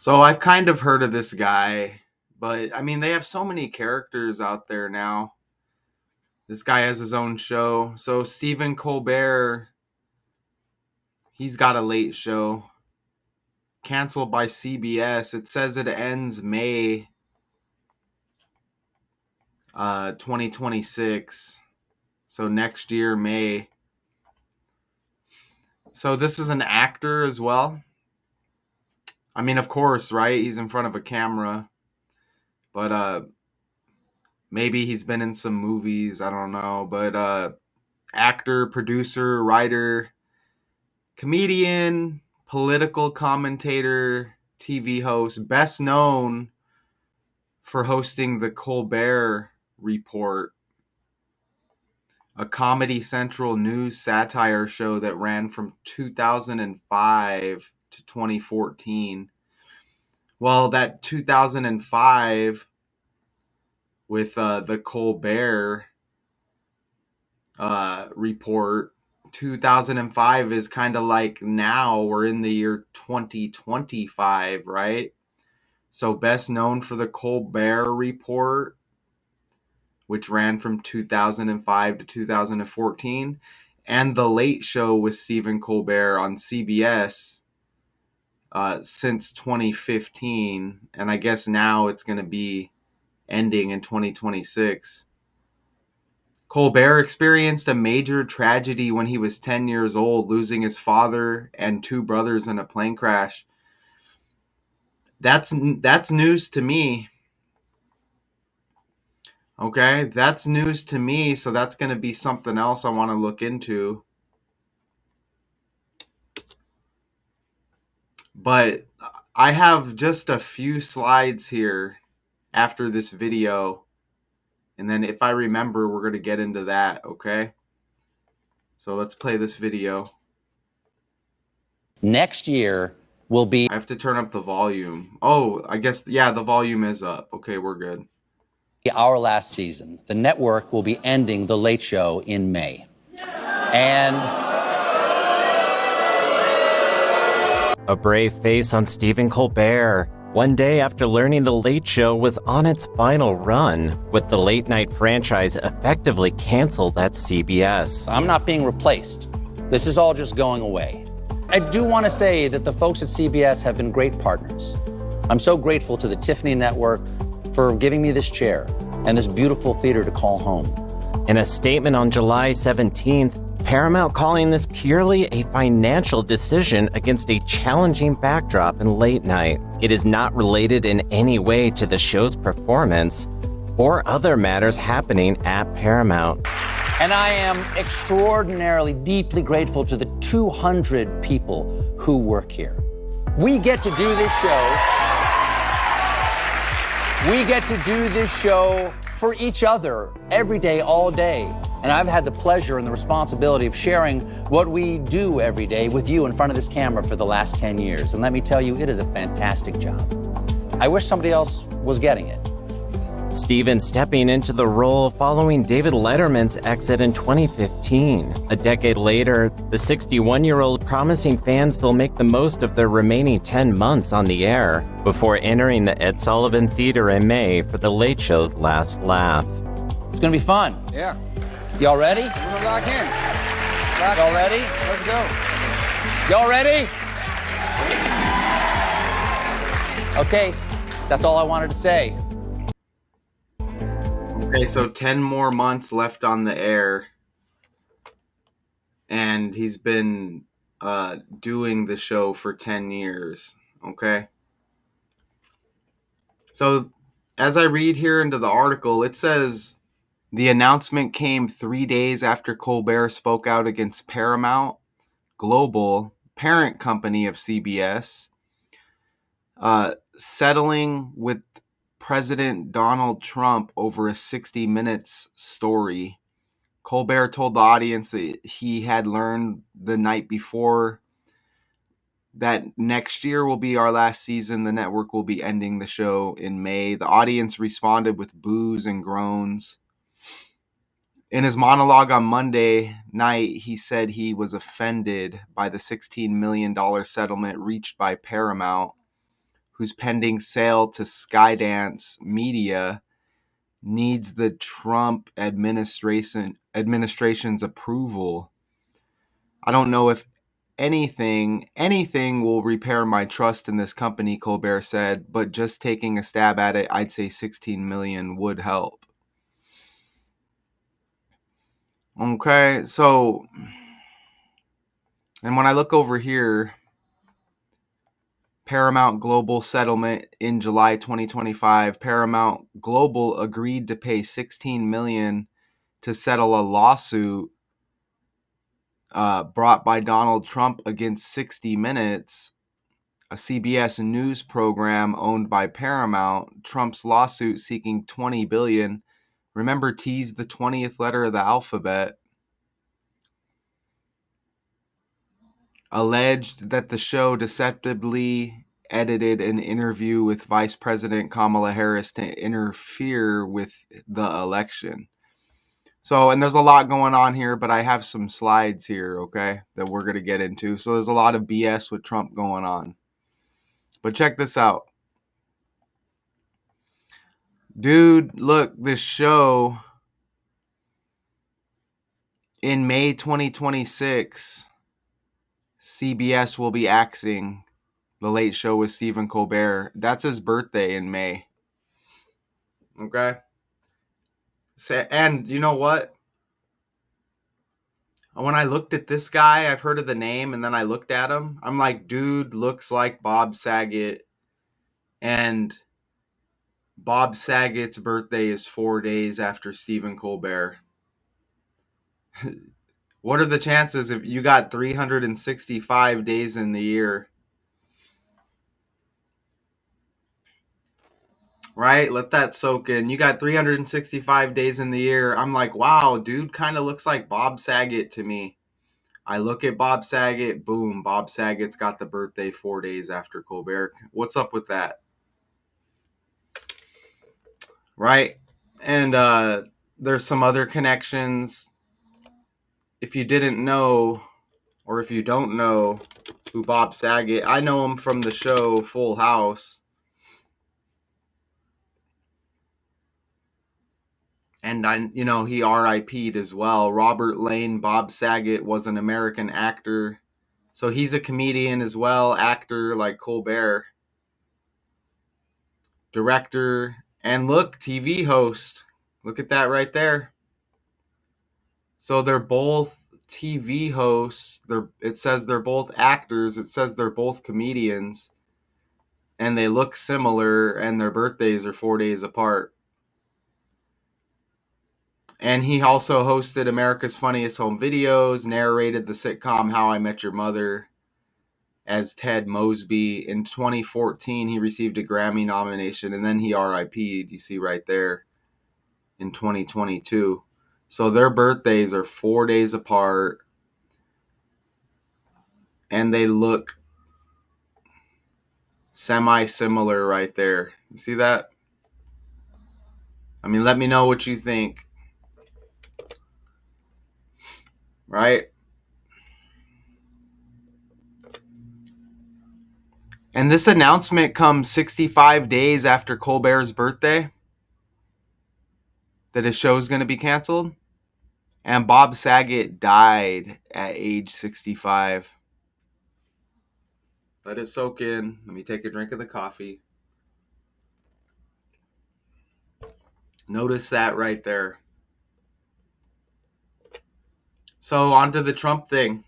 So I've kind of heard of this guy, but I mean, they have so many characters out there now. This guy has his own show. So Stephen Colbert, he's got a late show canceled by CBS. It says it ends May 2026. So next year, May. So this is an actor as well. I mean, of course, right? He's in front of a camera. But maybe he's been in some movies. I don't know. But actor, producer, writer, comedian, political commentator, TV host, best known for hosting the Colbert Report, a Comedy Central news satire show that ran from 2005 to 2014. Well, that 2005 with the Colbert Report, 2005 is kind of like now we're in the year 2025, right? So best known for the Colbert Report, which ran from 2005 to 2014, and The Late Show with Stephen Colbert on CBS since 2015. And I guess now it's going to be ending in 2026. Colbert experienced a major tragedy when he was 10 years old, losing his father and two brothers in a plane crash. That's news to me. Okay, that's news to me, so that's going to be something else I want to look into. But I have just a few slides here after this video, and then if I remember, we're going to get into that, okay? So let's play this video. Next year will be... I have to turn up the volume. Oh, I guess, yeah, the volume is up. Okay, we're good. Our last season. The network will be ending The Late Show in May. And... a brave face on Stephen Colbert. One day after learning The Late Show was on its final run, with the late night franchise effectively canceled at CBS. I'm not being replaced. This is all just going away. I do want to say that the folks at CBS have been great partners. I'm so grateful to the Tiffany Network for giving me this chair and this beautiful theater to call home. In a statement on July 17th, Paramount calling this purely a financial decision against a challenging backdrop in late night. It is not related in any way to the show's performance or other matters happening at Paramount. And I am extraordinarily, deeply grateful to the 200 people who work here. We get to do this show. We get to do this show for each other every day, all day. And I've had the pleasure and the responsibility of sharing what we do every day with you in front of this camera for the last 10 years. And let me tell you, it is a fantastic job. I wish somebody else was getting it. Stephen stepping into the role following David Letterman's exit in 2015. A decade later, the 61-year-old promising fans they'll make the most of their remaining 10 months on the air before entering the Ed Sullivan Theater in May for The Late Show's last laugh. It's gonna be fun. Yeah. Y'all ready? We're gonna lock in. Y'all ready? Let's go. Y'all ready? Okay, that's all I wanted to say. Okay, so 10 more months left on the air. And he's been doing the show for 10 years. Okay? So, as I read here into the article, it says the announcement came 3 days after Colbert spoke out against Paramount Global, parent company of CBS, settling with President Donald Trump over a 60 Minutes story. Colbert told the audience that he had learned the night before that next year will be our last season. The network will be ending the show in May. The audience responded with boos and groans. In his monologue on Monday night, he said he was offended by the $16 million settlement reached by Paramount, whose pending sale to Skydance Media needs the Trump administration's approval. I don't know if anything will repair my trust in this company, Colbert said, but just taking a stab at it, I'd say 16 million would help. Okay, so, and when I look over here, Paramount Global settlement in July 2025, Paramount Global agreed to pay 16 million to settle a lawsuit brought by Donald Trump against 60 Minutes, a CBS news program owned by Paramount. Trump's lawsuit seeking 20 billion. Remember, T's the 20th letter of the alphabet. Alleged that the show deceptively edited an interview with Vice President Kamala Harris to interfere with the election. So, and there's a lot going on here, but I have some slides here, okay, that we're going to get into. So there's a lot of BS with Trump going on. But check this out. Dude, look, this show in May 2026, CBS will be axing The Late Show with Stephen Colbert. That's his birthday in May. Okay? And you know what? When I looked at this guy, I've heard of the name, and then I looked at him. I'm like, dude looks like Bob Saget. And Bob Saget's birthday is 4 days after Stephen Colbert. What are the chances if you got 365 days in the year? Right? Let that soak in. You got 365 days in the year. I'm like, wow, dude kind of looks like Bob Saget to me. I look at Bob Saget, boom, Bob Saget's got the birthday 4 days after Colbert. What's up with that? Right? And there's some other connections. If you didn't know, or if you don't know who Bob Saget, I know him from the show Full House. And he RIP'd as well. Robert Lane, Bob Saget was an American actor. So he's a comedian as well, actor like Colbert. Director, and look, TV host. Look at that right there. So they're both TV hosts. It says they're both actors. It says they're both comedians. And they look similar, and their birthdays are 4 days apart. And he also hosted America's Funniest Home Videos, narrated the sitcom How I Met Your Mother as Ted Mosby. In 2014, he received a Grammy nomination, and then he RIP'd, you see right there, in 2022. So their birthdays are 4 days apart, and they look semi-similar right there. You see that? I mean, let me know what you think. Right? And this announcement comes 65 days after Colbert's birthday that his show is going to be canceled. And Bob Saget died at age 65. Let it soak in. Let me take a drink of the coffee. Notice that right there. So on to the Trump thing.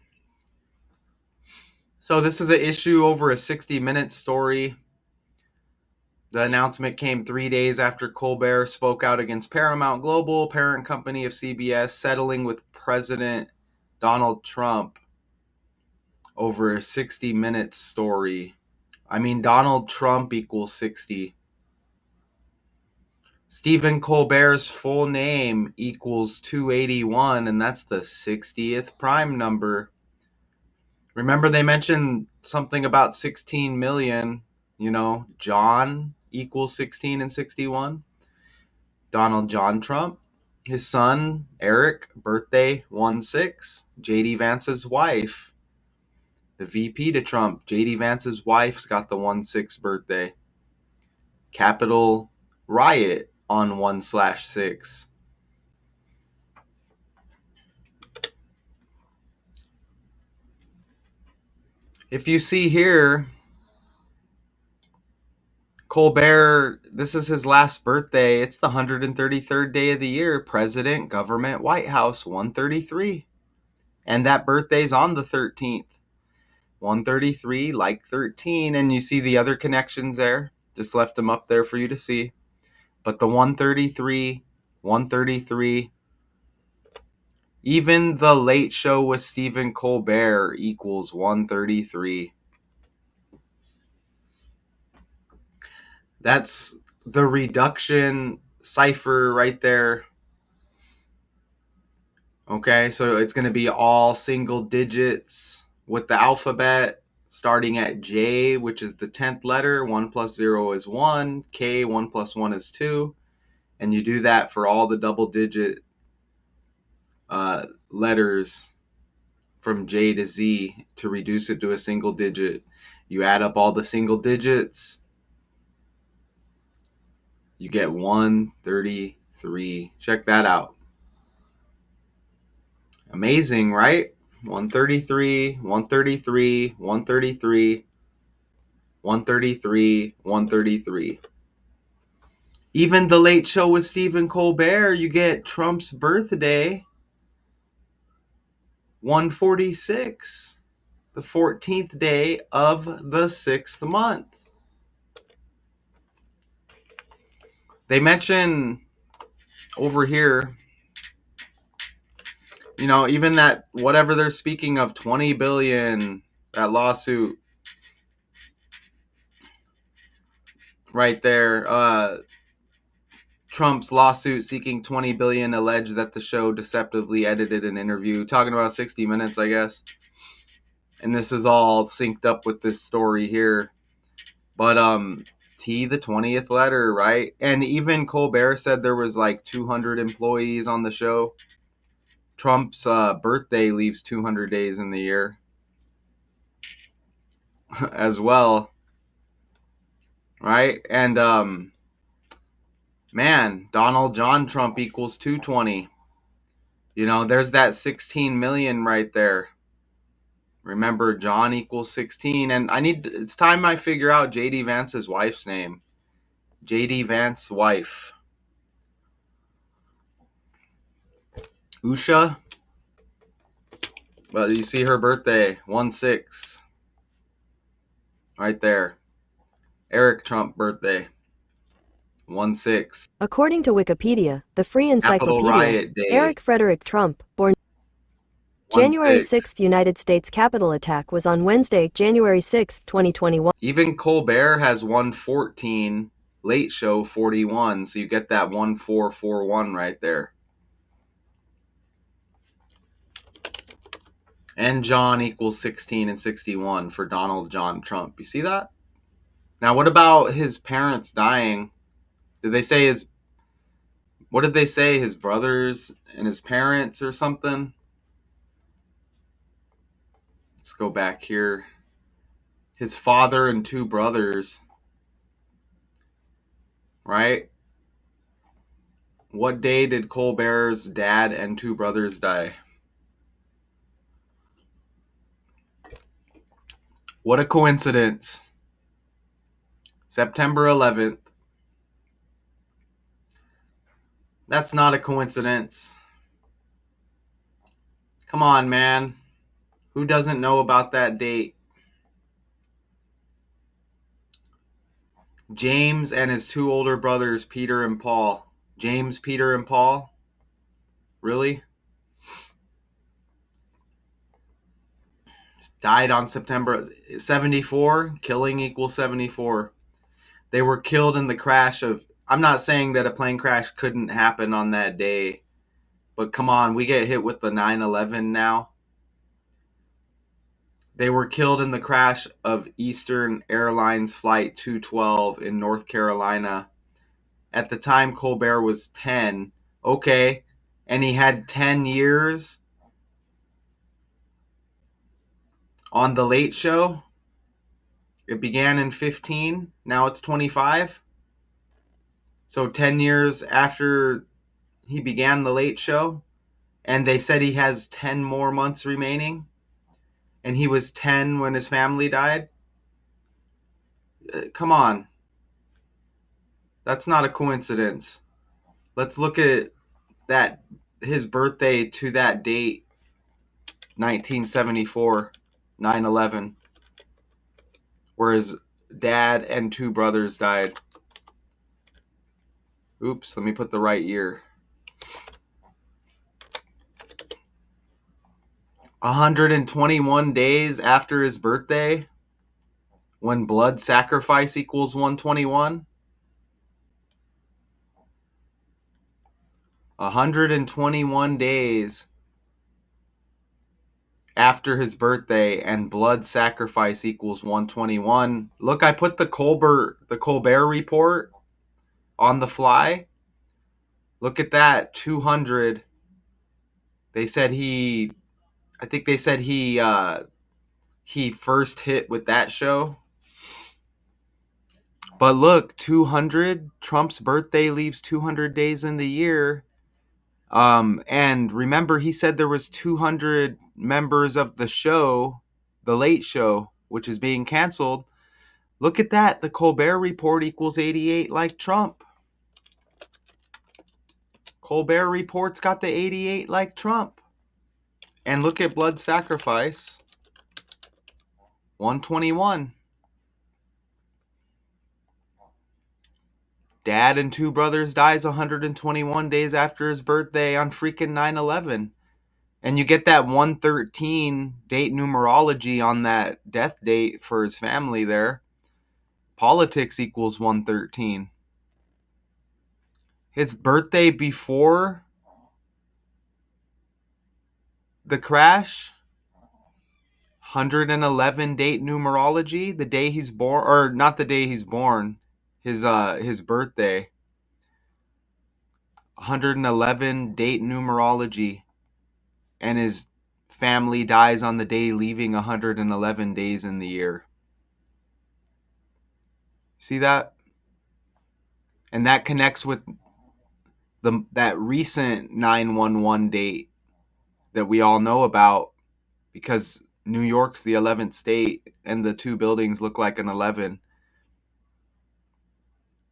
So this is an issue over a 60-minute story. The announcement came 3 days after Colbert spoke out against Paramount Global, parent company of CBS, settling with President Donald Trump over a 60-minute story. I mean, Donald Trump equals 60. Stephen Colbert's full name equals 281, and that's the 60th prime number. Remember they mentioned something about 16 million, John equals 16 and 61. Donald John Trump, his son Eric, birthday 1/6. JD Vance's wife, The VP to Trump, J.D. Vance's wife's got the 1/6 birthday. Capitol riot on 1/6. If you see here, Colbert, this is his last birthday. It's the 133rd day of the year. President, government, White House, 133. And that birthday's on the 13th. 133, like 13. And you see the other connections there. Just left them up there for you to see. But the 133, 133. Even the Late Show with Stephen Colbert equals 133. That's the reduction cipher right there. Okay, so it's going to be all single digits with the alphabet starting at J, which is the 10th letter. 1 plus 0 is 1. K, 1 plus 1 is 2. And you do that for all the double digit letters from J to Z to reduce it to a single digit. You add up all the single digits, you get 133. Check that out. Amazing, right? 133, 133, 133, 133, 133. Even the Late Show with Stephen Colbert, you get Trump's birthday, 146, the 14th day of the 6th month. They mention over here, even that whatever they're speaking of, 20 billion, that lawsuit right there, Trump's lawsuit seeking 20 billion alleged that the show deceptively edited an interview, talking about 60 Minutes, I guess. And this is all synced up with this story here. But T, the 20th letter, right? And even Colbert said there was like 200 employees on the show. Trump's birthday leaves 200 days in the year as well, right? And man, Donald John Trump equals 220. There's that 16 million right there. Remember, John equals 16. And it's time I figure out J.D. Vance's wife's name. J.D. Vance's wife. Usha. Well, you see her birthday, 1/6. Right there. Eric Trump birthday, 1/6. According to Wikipedia, the Free Capitol Encyclopedia, riot day, Eric Frederick Trump, born 1/6. January 6th, United States Capitol attack was on Wednesday, January 6, 2021. Even Colbert has 114, Late Show 41, so you get that 1441 right there. And John equals 16 and 61 for Donald John Trump. You see that? Now, what about his parents dying? What did they say, his brothers and his parents or something? Let's go back here. His father and 2 brothers, right? What day did Colbert's dad and 2 brothers die? What a coincidence. September 11th. That's not a coincidence. Come on, man. Who doesn't know about that date? James and his 2 older brothers, Peter and Paul. James, Peter, and Paul? Really? Died on September 74. Killing equals 74. They were killed in the crash of... I'm not saying that a plane crash couldn't happen on that day, but come on, we get hit with the 9/11 now. They were killed in the crash of Eastern Airlines Flight 212 in North Carolina. At the time, Colbert was 10. Okay, and he had 10 years on The Late Show. It began in 15. Now it's 25. So 10 years after he began The Late Show. And they said he has 10 more months remaining. And he was 10 when his family died. Come on. That's not a coincidence. Let's look at that, his birthday to that date, 1974, 9/11, where his dad and two brothers died. Oops, let me put the right year. 121 days after his birthday, when blood sacrifice equals 121. 121 days after his birthday and blood sacrifice equals 121. Look, I put the Colbert report on the fly. Look at that, 200. They said he first hit with that show. But look, 200, Trump's birthday leaves 200 days in the year. And remember, he said there was 200 members of the show, The Late Show, which is being canceled. Look at that. The Colbert Report equals 88 like Trump. Colbert Report's got the 88 like Trump. And look at blood sacrifice. 121. Dad and two brothers dies 121 days after his birthday on freaking 9/11. And you get that 113 date numerology on that death date for his family there. Politics equals 113. His birthday before the crash, 111 date numerology, the day he's born, or not the day he's born, his birthday. 111 date numerology, and his family dies on the day, leaving 111 days in the year. See that? And that connects with that recent 9/11 date that we all know about, because New York's the 11th state and the two buildings look like an 11.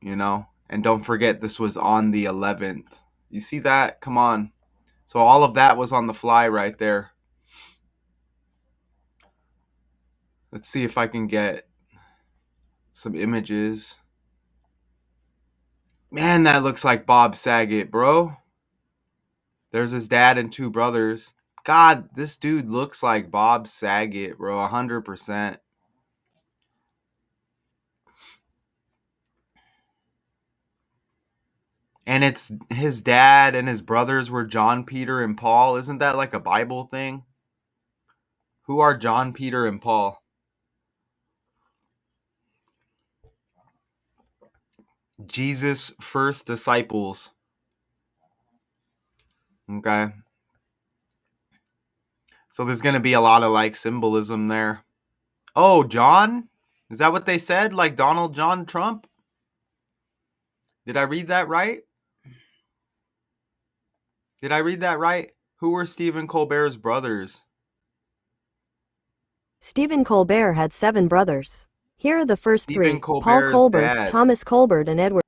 You know? And don't forget, this was on the 11th. You see that? Come on. So all of that was on the fly right there. Let's see if I can get some images. Man, that looks like Bob Saget, bro. There's his dad and two brothers. God, this dude looks like Bob Saget, bro, 100%. And it's his dad and his brothers were John, Peter, and Paul. Isn't that like a Bible thing? Who are John, Peter, and Paul? Jesus' first disciples. Okay. So there's going to be a lot of like symbolism there. Oh, John? Is that what they said? Like Donald John Trump? Did I read that right? Did I read that right? Who were Stephen Colbert's brothers? Stephen Colbert had 7 brothers. Here are the first Stephen 3: Paul Colbert's Colbert, dad. Thomas Colbert, and Edward.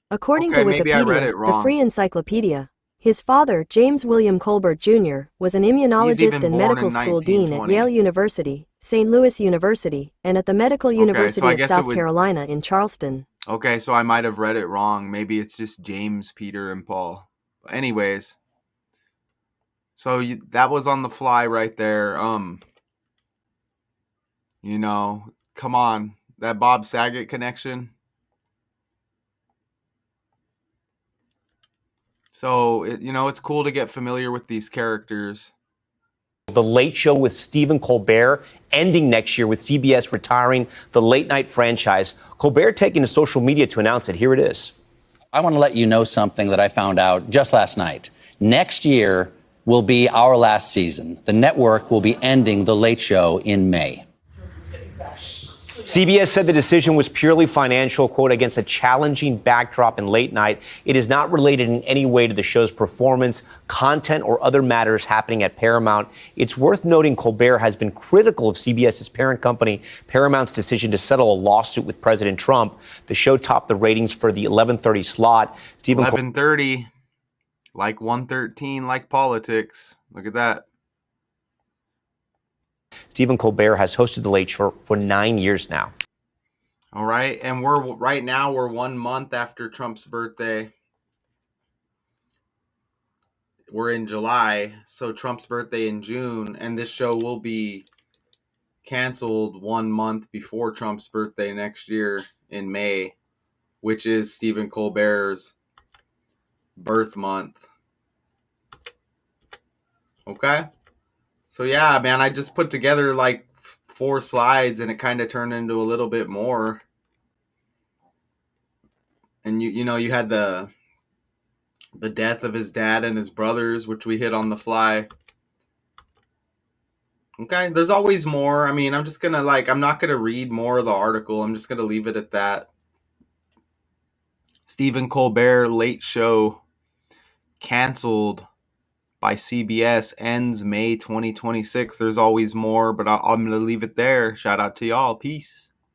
According Okay, to maybe I read Wikipedia, it the wrong. Free Encyclopedia, his father, James William Colbert Jr., was an immunologist even and born medical in school dean at 1920. Yale University, St. Louis University, and at the Medical so University I of guess South Carolina in Charleston. Okay, so I might have read it wrong. Maybe it's just James, Peter, and Paul. But anyways, so that was on the fly right there. Come on, that Bob Saget connection. So it's cool to get familiar with these characters. The Late Show with Stephen Colbert ending next year, with CBS retiring the late night franchise. Colbert taking to social media to announce it. Here it is. I want to let you know something that I found out just last night. Next year, will be our last season. The network will be ending The Late Show in May. CBS said the decision was purely financial, quote, against a challenging backdrop in late night. It is not related in any way to the show's performance, content, or other matters happening at Paramount. It's worth noting Colbert has been critical of CBS's parent company, Paramount's decision to settle a lawsuit with President Trump. The show topped the ratings for the 11:30 slot. 11:30, like 113, like politics. Look at that. Stephen Colbert has hosted The Late Show for 9 years now. All right, and we're 1 month after Trump's birthday. We're in July, so Trump's birthday in June, and this show will be canceled 1 month before Trump's birthday next year in May, which is Stephen Colbert's birth month. Okay? So yeah, man, I just put together like 4 slides and it kind of turned into a little bit more. And you had the death of his dad and his brothers, which we hit on the fly. Okay, there's always more. I mean, I'm not gonna read more of the article. I'm just gonna leave it at that. Stephen Colbert Late Show canceled by CBS, ends May 2026. There's always more, but I'm gonna leave it there. Shout out to y'all. Peace.